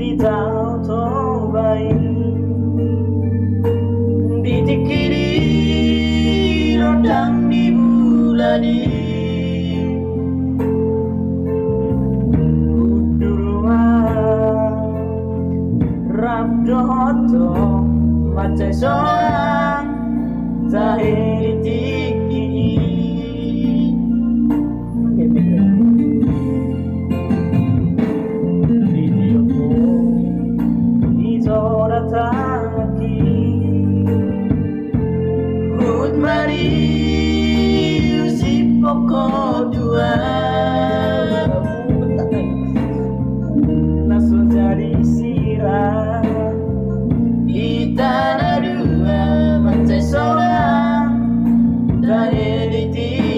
Bitaw tobay ditikiri rodang di bulani udurwa rabdoto macai soang zahiri tiki Mariu si pokok dua langsung jadi sirah kita dua macam seorang dari tinggi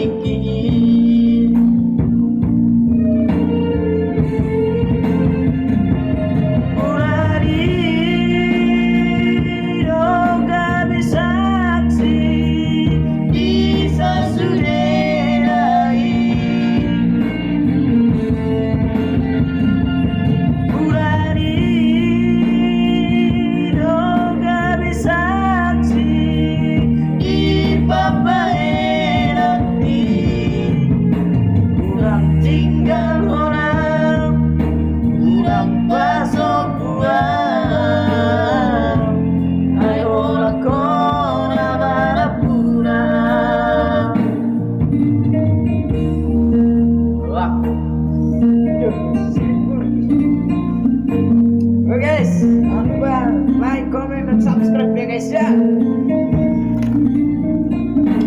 jangan lupa like, comment, dan subscribe ya guys ya.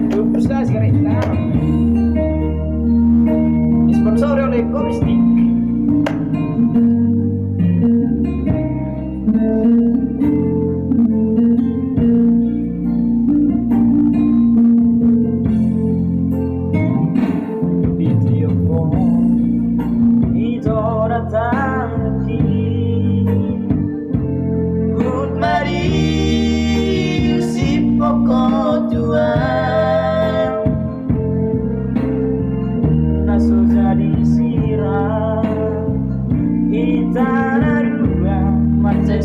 Superstar sekarang disponsori oleh Komistik. Video phone itu datang Mariu si pokok dua langsung jadi sirah kita dua macam